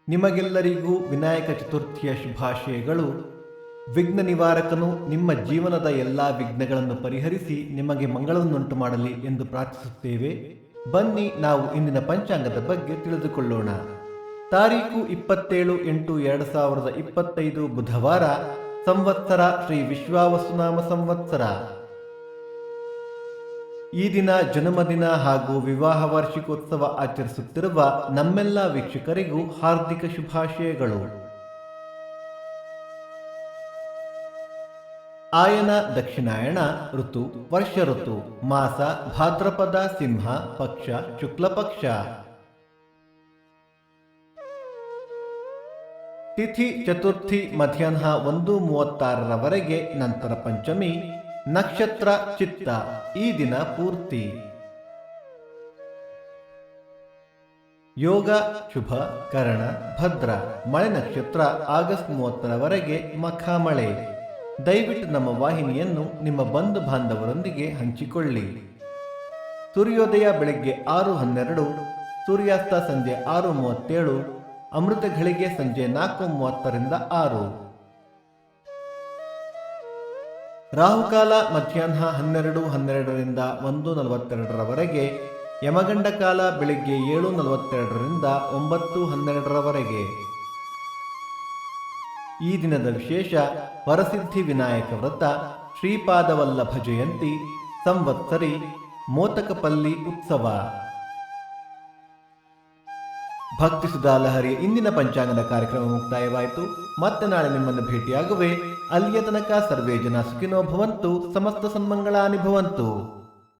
ನಿಮಗೆಲ್ಲರಿಗೂ ವಿನಾಯಕ ಚತುರ್ಥಿಯ ಶುಭಾಶಯಗಳು. ವಿಘ್ನ ನಿವಾರಕನು ನಿಮ್ಮ ಜೀವನದ ಎಲ್ಲ ವಿಘ್ನಗಳನ್ನು ಪರಿಹರಿಸಿ ನಿಮಗೆ ಮಂಗಳವನ್ನುಂಟು ಮಾಡಲಿ ಎಂದು ಪ್ರಾರ್ಥಿಸುತ್ತೇವೆ. ಬನ್ನಿ ನಾವು ಇಂದಿನ ಪಂಚಾಂಗದ ಬಗ್ಗೆ ತಿಳಿದುಕೊಳ್ಳೋಣ. ತಾರೀಕು 27/8/2025 ಬುಧವಾರ, ಸಂವತ್ಸರ ಶ್ರೀ ವಿಶ್ವಾವಸುನಾಮ ಸಂವತ್ಸರ. ಈ ದಿನ ಜನ್ಮದಿನ ಹಾಗೂ ವಿವಾಹ ವಾರ್ಷಿಕೋತ್ಸವ ಆಚರಿಸುತ್ತಿರುವ ನಮ್ಮೆಲ್ಲ ವೀಕ್ಷಕರಿಗೂ ಹಾರ್ದಿಕ ಶುಭಾಶಯಗಳು. ಆಯನ ದಕ್ಷಿಣಾಯಣ ಋತು ವರ್ಷ ಋತು, ಮಾಸ ಭಾದ್ರಪದ, ಸಿಂಹ, ಪಕ್ಷ ಶುಕ್ಲ ಪಕ್ಷ. ತಿಥಿ ಚತುರ್ಥಿ ಮಧ್ಯಾಹ್ನ 1:36 ನಂತರ ಪಂಚಮಿ. ನಕ್ಷತ್ರ ಚಿತ್ತ. ಈ ದಿನ ಪೂರ್ತಿ ಯೋಗ ಶುಭ, ಕರಣ ಭದ್ರ. ಮಳೆ ನಕ್ಷತ್ರ ಆಗಸ್ಟ್ 30 ಮಖ ಮಳೆ. ದಯವಿಟ್ಟು ನಮ್ಮ ವಾಹಿನಿಯನ್ನು ನಿಮ್ಮ ಬಂಧು ಬಾಂಧವರೊಂದಿಗೆ ಹಂಚಿಕೊಳ್ಳಿ. ಸೂರ್ಯೋದಯ ಬೆಳಗ್ಗೆ 6:12, ಸೂರ್ಯಾಸ್ತ ಸಂಜೆ 6:37, ಅಮೃತ ಘಳಿಗೆ ಸಂಜೆ 4:30 6. ರಾಹುಕಾಲ ಮಧ್ಯಾಹ್ನ 12:12 1:42, ಯಮಗಂಡ ಕಾಲ ಬೆಳಿಗ್ಗೆ 7:42 9:12. ಈ ದಿನದ ವಿಶೇಷ: ವರಸಿದ್ಧಿ ವಿನಾಯಕ ವ್ರತ, ಶ್ರೀಪಾದವಲ್ಲಭ ಜಯಂತಿ, ಸಂವತ್ಸರಿ, ಮೋತಕಪಲ್ಲಿ ಉತ್ಸವ. ಭಕ್ತಿ ಸುಧಾಲಹರಿಯ ಇಂದಿನ ಪಂಚಾಂಗದ ಕಾರ್ಯಕ್ರಮ ಮುಕ್ತಾಯವಾಯಿತು. ಮತ್ತೆ ನಾಳೆ ನಿಮ್ಮನ್ನು ಭೇಟಿಯಾಗುವೆ. ಅಲ್ಲಿಯ ತನಕ ಸರ್ವೇ ಜನ ಸುಖಿನೋ ಭವಂತು, ಸಮಸ್ತ ಸನ್ಮಂಗಳಾನಿ ಭವಂತು.